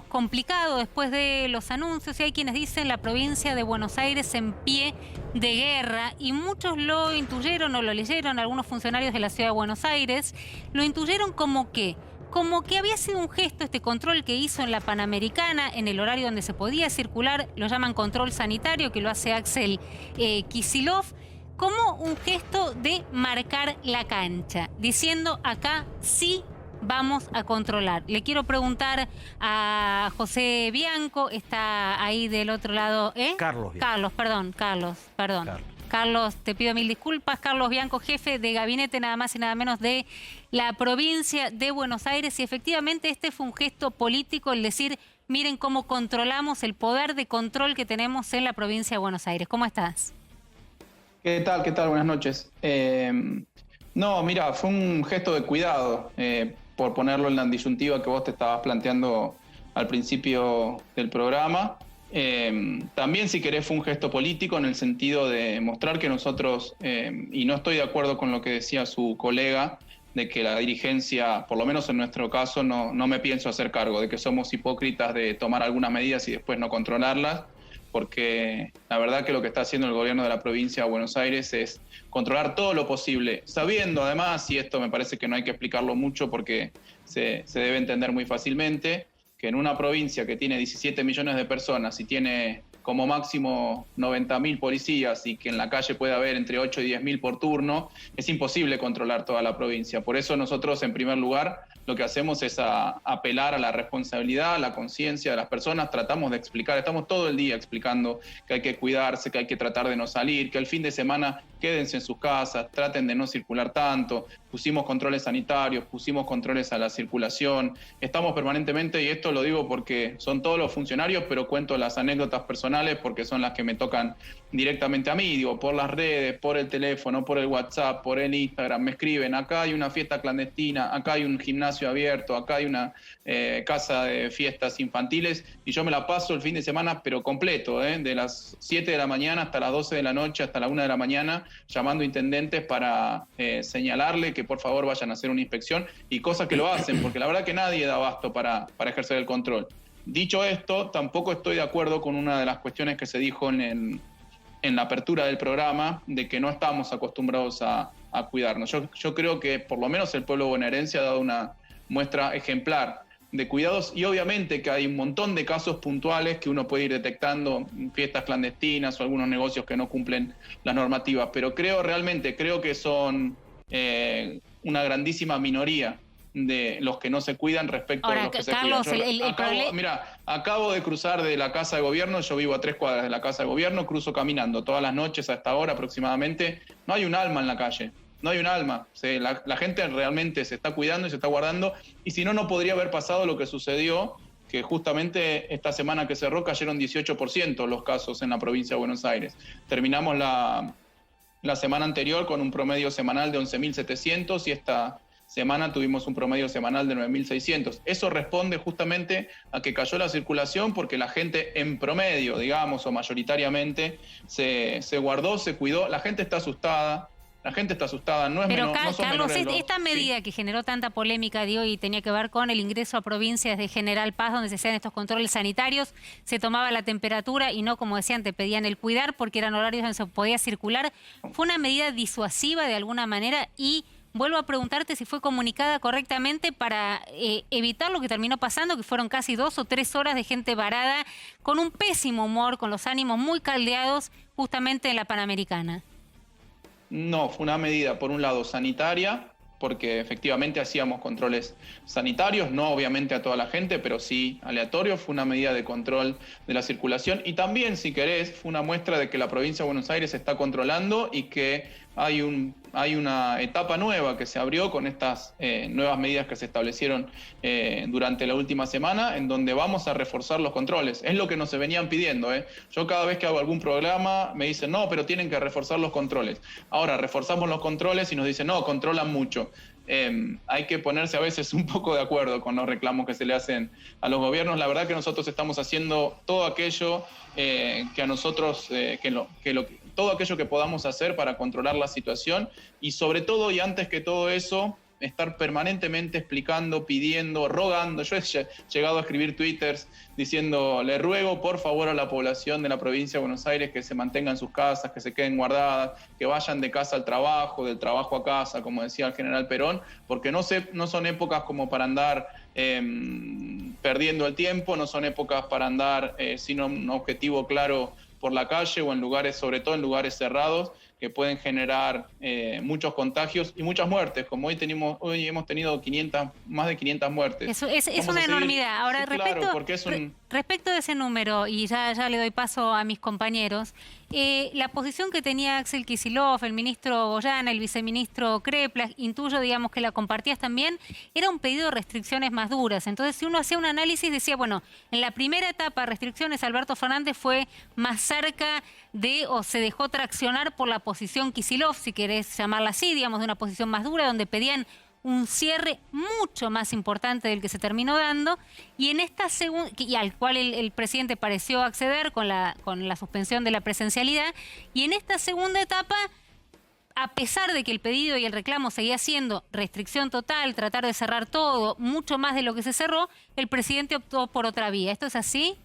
Complicado después de los anuncios y hay quienes dicen la provincia de Buenos Aires en pie de guerra y muchos lo intuyeron o lo leyeron, algunos funcionarios de la ciudad de Buenos Aires, lo intuyeron como que había sido un gesto este control que hizo en la Panamericana en el horario donde se podía circular, lo llaman control sanitario, que lo hace Axel Kicillof, como un gesto de marcar la cancha, diciendo acá sí vamos a controlar. Le quiero preguntar a José Bianco, está ahí del otro lado, ¿eh? Carlos Bianco. Carlos. Carlos, te pido mil disculpas. Carlos Bianco, jefe de gabinete nada más y nada menos de la provincia de Buenos Aires. Y efectivamente este fue un gesto político, el decir, miren cómo controlamos el poder de control que tenemos en la provincia de Buenos Aires. ¿Cómo estás? ¿Qué tal? ¿Qué tal? Buenas noches. No, mira, fue un gesto de cuidado, por ponerlo en la disyuntiva que vos te estabas planteando al principio del programa. También, si querés, fue un gesto político en el sentido de mostrar que nosotros, y no estoy de acuerdo con lo que decía su colega, de que la dirigencia, por lo menos en nuestro caso, no me pienso hacer cargo, de que somos hipócritas de tomar algunas medidas y después no controlarlas, porque la verdad que lo que está haciendo el gobierno de la provincia de Buenos Aires es controlar todo lo posible, sabiendo además, y esto me parece que no hay que explicarlo mucho porque se debe entender muy fácilmente, que en una provincia que tiene 17 millones de personas y tiene como máximo 90.000 policías y que en la calle puede haber entre 8 y 10.000 por turno, es imposible controlar toda la provincia. Por eso nosotros, en primer lugar, lo que hacemos es apelar a la responsabilidad, a la conciencia de las personas, tratamos de explicar, estamos todo el día explicando que hay que cuidarse, que hay que tratar de no salir, que el fin de semana quédense en sus casas, traten de no circular tanto, pusimos controles sanitarios, pusimos controles a la circulación, estamos permanentemente, y esto lo digo porque son todos los funcionarios, pero cuento las anécdotas personales porque son las que me tocan directamente a mí, digo, por las redes, por el teléfono, por el WhatsApp, por el Instagram, me escriben, acá hay una fiesta clandestina, acá hay un gimnasio abierto, acá hay una casa de fiestas infantiles, y yo me la paso el fin de semana, pero completo, de las 7 de la mañana hasta las 12 de la noche, hasta la 1 de la mañana, llamando a intendentes para señalarle que por favor vayan a hacer una inspección, y cosas que lo hacen, porque la verdad que nadie da abasto para ejercer el control. Dicho esto, tampoco estoy de acuerdo con una de las cuestiones que se dijo en la apertura del programa, de que no estamos acostumbrados a cuidarnos. Yo creo que por lo menos el pueblo bonaerense ha dado una muestra ejemplar de cuidados, y obviamente que hay un montón de casos puntuales que uno puede ir detectando, fiestas clandestinas o algunos negocios que no cumplen las normativas, pero creo que son una grandísima minoría de los que no se cuidan respecto a los que se cuidan. Mira, acabo de cruzar de la Casa de Gobierno, yo vivo a 3 cuadras de la Casa de Gobierno, cruzo caminando todas las noches a esta hora aproximadamente, no hay un alma en la calle, no hay un alma, la gente realmente se está cuidando y se está guardando, y si no, no podría haber pasado lo que sucedió, que justamente esta semana que cerró cayeron 18% los casos en la provincia de Buenos Aires. Terminamos la semana anterior con un promedio semanal de 11.700 y esta semana tuvimos un promedio semanal de 9.600. Eso responde justamente a que cayó la circulación porque la gente en promedio, digamos, o mayoritariamente, se guardó, se cuidó. La gente está asustada. No es Pero menor, no son Carlos, menores esta medida que generó tanta polémica, digo, y tenía que ver con el ingreso a provincias de General Paz, donde se hacían estos controles sanitarios, se tomaba la temperatura y no, como decían, te pedían el cuidar porque eran horarios donde se podía circular. ¿Fue una medida disuasiva de alguna manera? Y vuelvo a preguntarte si fue comunicada correctamente para evitar lo que terminó pasando, que fueron casi 2 o 3 horas de gente varada, con un pésimo humor, con los ánimos muy caldeados, justamente en la Panamericana. No, fue una medida, por un lado, sanitaria, porque efectivamente hacíamos controles sanitarios, no obviamente a toda la gente, pero sí aleatorio. Fue una medida de control de la circulación, y también, si querés, fue una muestra de que la provincia de Buenos Aires se está controlando y que hay una etapa nueva que se abrió con estas nuevas medidas que se establecieron durante la última semana, en donde vamos a reforzar los controles. Es lo que nos venían pidiendo. Yo cada vez que hago algún programa me dicen, no, pero tienen que reforzar los controles. Ahora reforzamos los controles y nos dicen, no, controlan mucho. Hay que ponerse a veces un poco de acuerdo con los reclamos que se le hacen a los gobiernos. La verdad que nosotros estamos haciendo todo aquello que a nosotros, todo aquello que podamos hacer para controlar la situación, y sobre todo y antes que todo eso, estar permanentemente explicando, pidiendo, rogando. Yo he llegado a escribir twitters diciendo, le ruego por favor a la población de la provincia de Buenos Aires que se mantengan en sus casas, que se queden guardadas, que vayan de casa al trabajo, del trabajo a casa, como decía el general Perón, porque no son épocas como para andar perdiendo el tiempo, no son épocas para andar sin un objetivo claro por la calle o en lugares, sobre todo en lugares cerrados, que pueden generar muchos contagios y muchas muertes, como hoy hemos tenido más de 500 muertes. Eso es una enormidad. Ahora, sí, claro, porque es respecto de ese número, y ya le doy paso a mis compañeros, la posición que tenía Axel Kicillof, el ministro Goyana, el viceministro Kreplach, intuyo, digamos, que la compartías también, era un pedido de restricciones más duras. Entonces, si uno hacía un análisis, decía, bueno, en la primera etapa de restricciones, Alberto Fernández fue más cerca o se dejó traccionar por la posición Kicillof, si querés llamarla así, digamos, de una posición más dura, donde pedían un cierre mucho más importante del que se terminó dando, y en esta segunda, y al cual el presidente pareció acceder con la suspensión de la presencialidad, y en esta segunda etapa, a pesar de que el pedido y el reclamo seguía siendo restricción total, tratar de cerrar todo, mucho más de lo que se cerró, el presidente optó por otra vía. ¿Esto es así?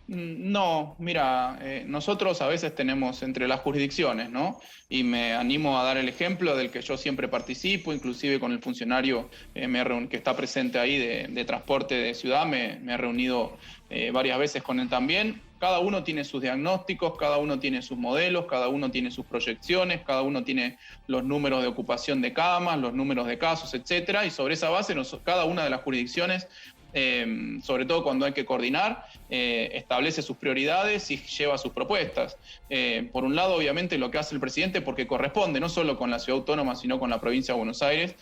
No, mira, nosotros a veces tenemos entre las jurisdicciones, ¿no? Y me animo a dar el ejemplo del que yo siempre participo, inclusive con el funcionario que está presente ahí de transporte de ciudad, me he reunido varias veces con él también. Cada uno tiene sus diagnósticos, cada uno tiene sus modelos, cada uno tiene sus proyecciones, cada uno tiene los números de ocupación de camas, los números de casos, etcétera, y sobre esa base cada una de las jurisdicciones, sobre todo cuando hay que coordinar, establece sus prioridades y lleva sus propuestas. Por un lado, obviamente, lo que hace el presidente, porque corresponde no solo con la ciudad autónoma, sino con la provincia de Buenos Aires,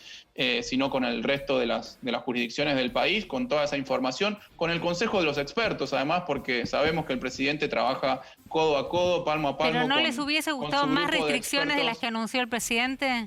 sino con el resto de las jurisdicciones del país, con toda esa información, con el consejo de los expertos, además, porque sabemos que el presidente trabaja codo a codo, palmo a palmo. ¿Pero no les hubiese gustado más restricciones de las que anunció el presidente?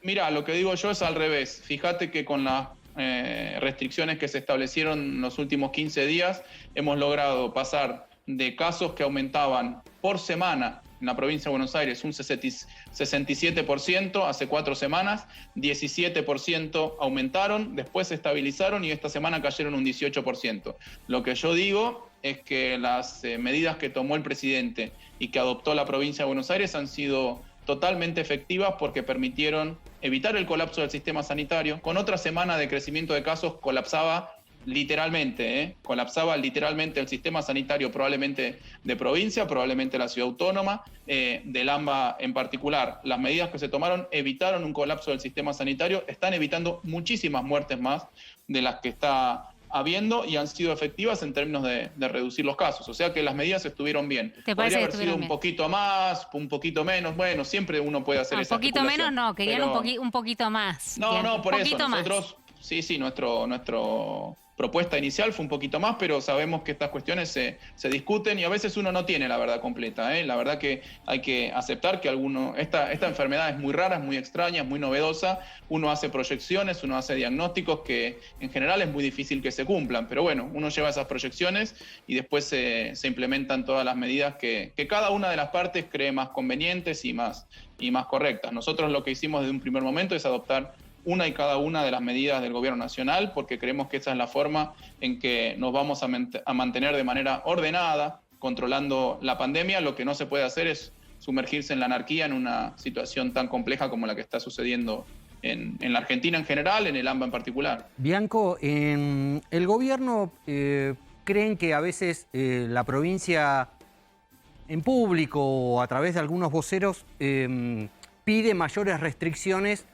Mira, lo que digo yo es al revés. Fíjate que con las restricciones que se establecieron en los últimos 15 días, hemos logrado pasar de casos que aumentaban por semana en la provincia de Buenos Aires un 67% hace 4 semanas, 17% aumentaron, después se estabilizaron y esta semana cayeron un 18%. Lo que yo digo es que las medidas que tomó el presidente y que adoptó la provincia de Buenos Aires han sido totalmente efectivas porque permitieron evitar el colapso del sistema sanitario. Con otra semana de crecimiento de casos colapsaba literalmente el sistema sanitario, probablemente de provincia, probablemente la ciudad autónoma, del AMBA en particular. Las medidas que se tomaron evitaron un colapso del sistema sanitario, están evitando muchísimas muertes más de las que está habiendo y han sido efectivas en términos de reducir los casos. O sea que las medidas estuvieron bien. Podría haber sido un poquito más, un poquito menos. Bueno, siempre uno puede hacer esa especulación. Un poquito menos no, querían pero un poquito más. No, por eso. Nosotros, sí, nuestro propuesta inicial fue un poquito más, pero sabemos que estas cuestiones se discuten y a veces uno no tiene la verdad completa. La verdad que hay que aceptar que esta enfermedad es muy rara, es muy extraña, es muy novedosa. Uno hace proyecciones, uno hace diagnósticos que en general es muy difícil que se cumplan, pero bueno, uno lleva esas proyecciones y después se implementan todas las medidas que cada una de las partes cree más convenientes y más correctas. Nosotros lo que hicimos desde un primer momento es adoptar una y cada una de las medidas del gobierno nacional, porque creemos que esa es la forma en que nos vamos a mantener de manera ordenada, controlando la pandemia. Lo que no se puede hacer es sumergirse en la anarquía en una situación tan compleja como la que está sucediendo en la Argentina en general, en el AMBA en particular. Bianco, en el gobierno creen que a veces la provincia en público o a través de algunos voceros pide mayores restricciones,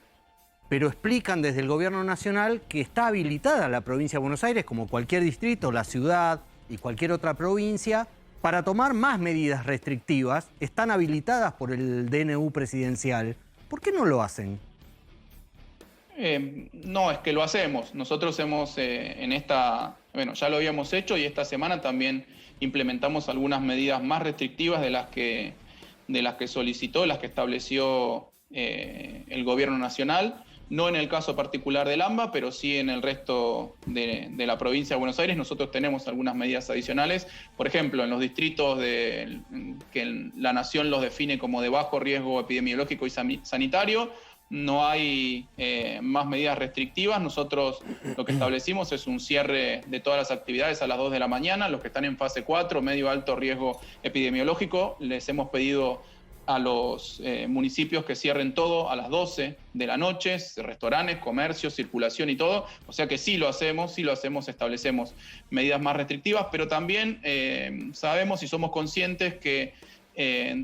pero explican desde el gobierno nacional que está habilitada la provincia de Buenos Aires, como cualquier distrito, la ciudad y cualquier otra provincia, para tomar más medidas restrictivas. Están habilitadas por el DNU presidencial. ¿Por qué no lo hacen? No, es que lo hacemos. Nosotros hemos ya lo habíamos hecho y esta semana también implementamos algunas medidas más restrictivas de las que solicitó, las que estableció el gobierno nacional. No en el caso particular del AMBA, pero sí en el resto de la provincia de Buenos Aires. Nosotros tenemos algunas medidas adicionales. Por ejemplo, en los distritos que la Nación los define como de bajo riesgo epidemiológico y sanitario, no hay más medidas restrictivas. Nosotros lo que establecimos es un cierre de todas las actividades a las 2 de la mañana. Los que están en fase 4, medio alto riesgo epidemiológico, les hemos pedido a los municipios que cierren todo a las 12 de la noche, restaurantes, comercios, circulación y todo. O sea que sí lo hacemos, establecemos medidas más restrictivas, pero también sabemos y somos conscientes que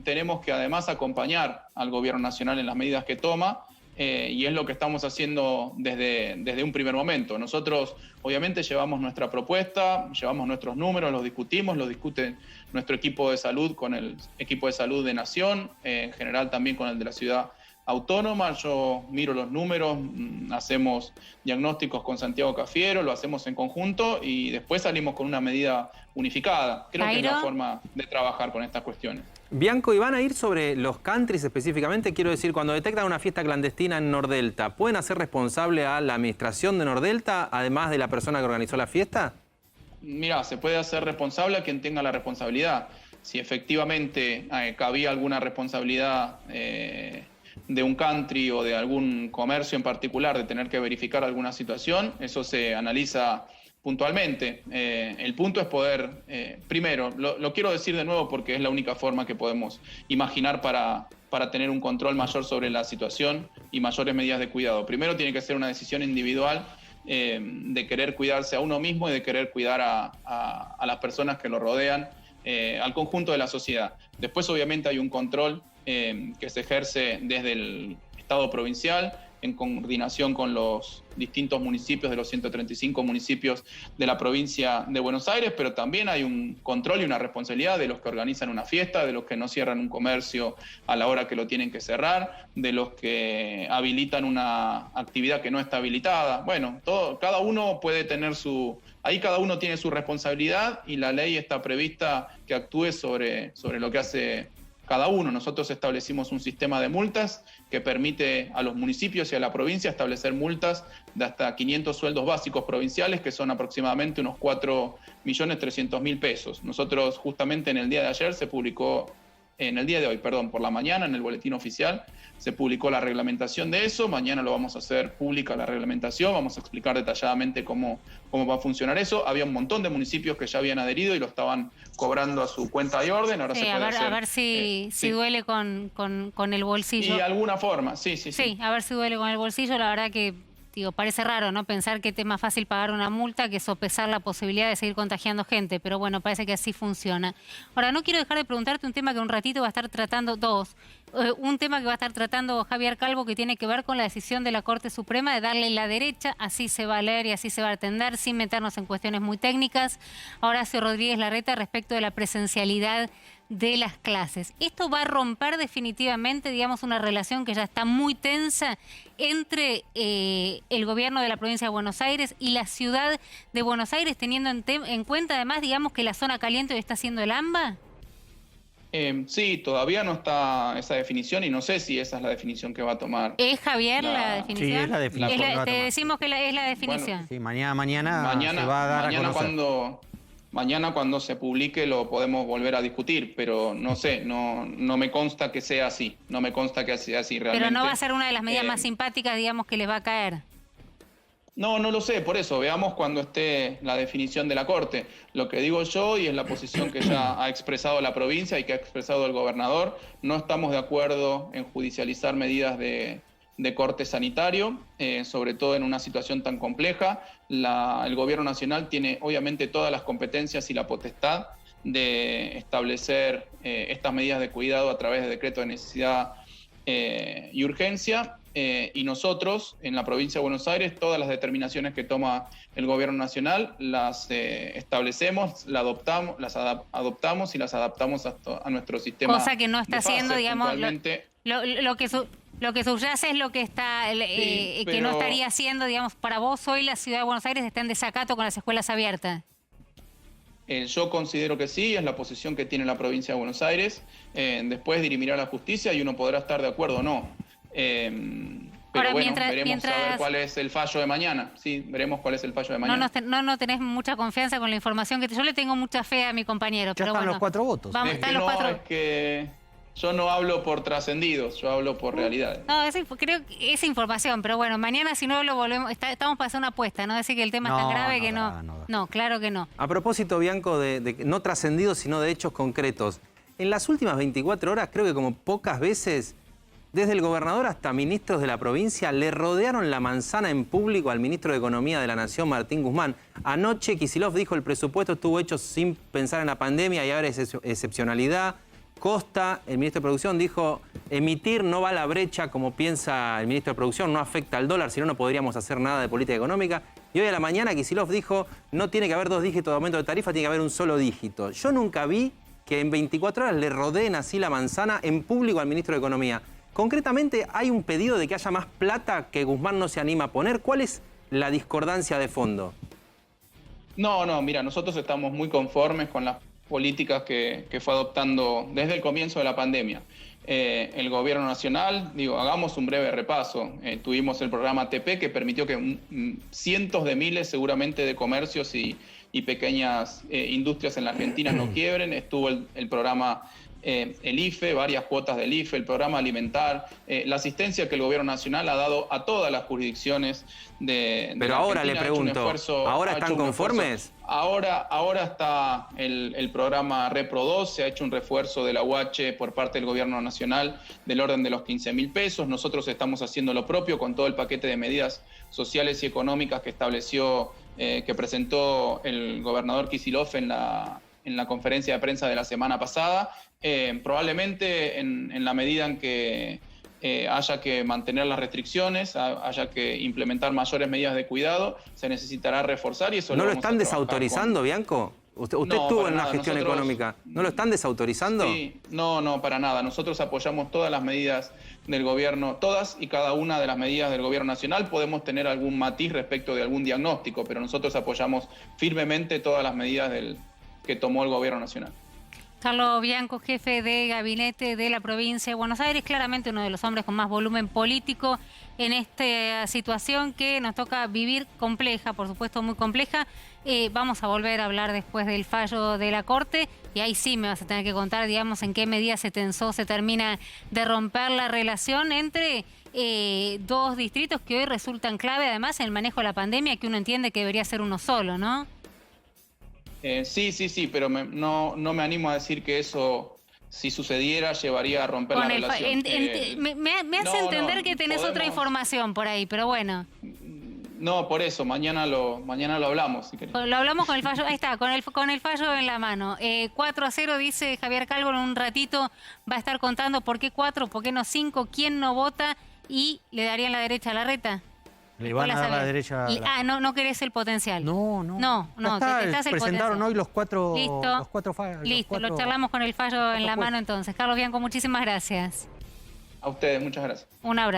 tenemos que además acompañar al gobierno nacional en las medidas que toma, y es lo que estamos haciendo desde un primer momento. Nosotros obviamente llevamos nuestra propuesta, llevamos nuestros números, los discutimos, los discute nuestro equipo de salud con el equipo de salud de Nación, en general también con el de la ciudad autónoma. Yo miro los números, hacemos diagnósticos con Santiago Cafiero, lo hacemos en conjunto y después salimos con una medida unificada. Creo que es la forma de trabajar con estas cuestiones. Bianco, y van a ir sobre los countries específicamente, quiero decir, cuando detectan una fiesta clandestina en Nordelta, ¿pueden hacer responsable a la administración de Nordelta, además de la persona que organizó la fiesta? Mirá, se puede hacer responsable a quien tenga la responsabilidad. Si efectivamente cabía alguna responsabilidad de un country o de algún comercio en particular de tener que verificar alguna situación, eso se analiza puntualmente. El punto es poder, primero, lo quiero decir de nuevo porque es la única forma que podemos imaginar para tener un control mayor sobre la situación y mayores medidas de cuidado. Primero tiene que ser una decisión individual de querer cuidarse a uno mismo y de querer cuidar a las personas que lo rodean, al conjunto de la sociedad. Después obviamente hay un control que se ejerce desde el Estado provincial, en coordinación con los distintos municipios de los 135 municipios de la provincia de Buenos Aires, pero también hay un control y una responsabilidad de los que organizan una fiesta, de los que no cierran un comercio a la hora que lo tienen que cerrar, de los que habilitan una actividad que no está habilitada. Bueno, cada uno puede tener ahí cada uno tiene su responsabilidad y la ley está prevista que actúe sobre lo que hace cada uno. Nosotros establecimos un sistema de multas que permite a los municipios y a la provincia establecer multas de hasta 500 sueldos básicos provinciales, que son aproximadamente unos 4.300.000 pesos. Nosotros justamente en el día de ayer en el día de hoy, por la mañana, en el boletín oficial, se publicó la reglamentación de eso. Mañana lo vamos a hacer pública la reglamentación, vamos a explicar detalladamente cómo va a funcionar eso. Había un montón de municipios que ya habían adherido y lo estaban cobrando a su cuenta y orden. Ahora sí, se puede a ver si duele con el bolsillo. Y de alguna forma, sí. Sí, a ver si duele con el bolsillo. La verdad que parece raro, ¿no? Pensar que es más fácil pagar una multa que sopesar la posibilidad de seguir contagiando gente, pero bueno, parece que así funciona. Ahora, no quiero dejar de preguntarte un tema que un ratito va a estar tratando, un tema que va a estar tratando Javier Calvo, que tiene que ver con la decisión de la Corte Suprema de darle la derecha, así se va a leer y así se va a atender, sin meternos en cuestiones muy técnicas, a Horacio Rodríguez Larreta respecto de la presencialidad de las clases. Esto va a romper definitivamente, digamos, una relación que ya está muy tensa entre el gobierno de la provincia de Buenos Aires y la ciudad de Buenos Aires, teniendo en cuenta además, digamos, que la zona caliente hoy está siendo el AMBA. Sí, todavía no está esa definición y no sé si esa es la definición que va a tomar. ¿Es, Javier, la definición? Sí, es la definición. Te decimos que es la definición. Bueno, sí, mañana se va a dar a conocer. Mañana cuando se publique lo podemos volver a discutir, pero no sé, no me consta que sea así, no me consta que sea así realmente. Pero no va a ser una de las medidas más simpáticas, digamos, que les va a caer. No lo sé, por eso, veamos cuando esté la definición de la Corte. Lo que digo yo, y es la posición que ya ha expresado la provincia y que ha expresado el gobernador, no estamos de acuerdo en judicializar medidas de corte sanitario, sobre todo en una situación tan compleja. El gobierno nacional tiene obviamente todas las competencias y la potestad de establecer estas medidas de cuidado a través de decreto de necesidad y urgencia. Y nosotros, en la provincia de Buenos Aires, todas las determinaciones que toma el gobierno nacional las establecemos, las adoptamos y las adaptamos a nuestro sistema. Cosa que no está haciendo, digamos, lo que subyace es lo que está que no estaría haciendo, digamos, para vos hoy la ciudad de Buenos Aires está en desacato con las escuelas abiertas. Yo considero que sí, es la posición que tiene la provincia de Buenos Aires. Después dirimirá la justicia y uno podrá estar de acuerdo o no. Pero ahora, veremos a ver cuál es el fallo de mañana. Sí, veremos cuál es el fallo de mañana. No tenés mucha confianza con la información que yo le tengo mucha fe a mi compañero. Ya están los 4 votos. Vamos, están los 4. yo no hablo por trascendidos, yo hablo por realidades. No, creo que es información, pero bueno, mañana si no lo volvemos, estamos para hacer una apuesta, ¿no? Decir que el tema es tan grave que no. No, claro que no. A propósito, Bianco, de no trascendidos, sino de hechos concretos. En las últimas 24 horas, creo que como pocas veces, desde el gobernador hasta ministros de la provincia, le rodearon la manzana en público al ministro de Economía de la Nación, Martín Guzmán. Anoche Kicillof dijo el presupuesto estuvo hecho sin pensar en la pandemia y ahora es excepcionalidad. Costa, el ministro de Producción, dijo emitir no va a la brecha como piensa el ministro de Producción, no afecta al dólar, si no, no podríamos hacer nada de política económica. Y hoy a la mañana Kicillof dijo no tiene que haber 2 dígitos de aumento de tarifa, tiene que haber un solo dígito. Yo nunca vi que en 24 horas le rodeen así la manzana en público al ministro de Economía. Concretamente, hay un pedido de que haya más plata que Guzmán no se anima a poner. ¿Cuál es la discordancia de fondo? No, mira, nosotros estamos muy conformes con las políticas que fue adoptando desde el comienzo de la pandemia. El gobierno nacional, hagamos un breve repaso. Tuvimos el programa ATP que permitió que cientos de miles seguramente de comercios y pequeñas industrias en la Argentina no quiebren. Estuvo el programa el IFE, varias cuotas del IFE, el programa alimentar, la asistencia que el gobierno nacional ha dado a todas las jurisdicciones de Pero la ahora Argentina. le pregunto, ¿ahora están conformes? Ahora está el programa Repro 2, se ha hecho un refuerzo de la UH por parte del gobierno nacional del orden de los 15.000 pesos. Nosotros estamos haciendo lo propio con todo el paquete de medidas sociales y económicas que estableció, que presentó el gobernador Kicillof en la conferencia de prensa de la semana pasada. Probablemente en la medida en que haya que mantener las restricciones, haya que implementar mayores medidas de cuidado, se necesitará reforzar y eso ¿No lo lo vamos a están trabajar desautorizando, Bianco? Usted estuvo en una gestión económica. ¿No lo están desautorizando? Sí, no, para nada. Nosotros apoyamos todas las medidas del gobierno, todas y cada una de las medidas del gobierno nacional. Podemos tener algún matiz respecto de algún diagnóstico, pero nosotros apoyamos firmemente todas las medidas que tomó el gobierno nacional. Carlos Bianco, jefe de gabinete de la provincia de Buenos Aires, claramente uno de los hombres con más volumen político en esta situación que nos toca vivir compleja, por supuesto muy compleja. Vamos a volver a hablar después del fallo de la Corte y ahí sí me vas a tener que contar, digamos, en qué medida se termina de romper la relación entre dos distritos que hoy resultan clave, además, en el manejo de la pandemia, que uno entiende que debería ser uno solo, ¿no? Sí, pero no me animo a decir que eso, si sucediera, llevaría a romper la relación. Me hace entender que tenés otra información por ahí, pero bueno. No, por eso, mañana lo hablamos, si querés. Lo hablamos con el fallo, ahí está, con el fallo en la mano. 4-0, dice Javier Calvo, en un ratito va a estar contando por qué 4, por qué no 5, quién no vota y le darían la derecha a Larreta. Le van a dar la derecha. No querés el potencial. No. Presentaron hoy los cuatro. Listo, lo charlamos con el fallo en la mano entonces. Carlos Bianco, muchísimas gracias. A ustedes, muchas gracias. Un abrazo.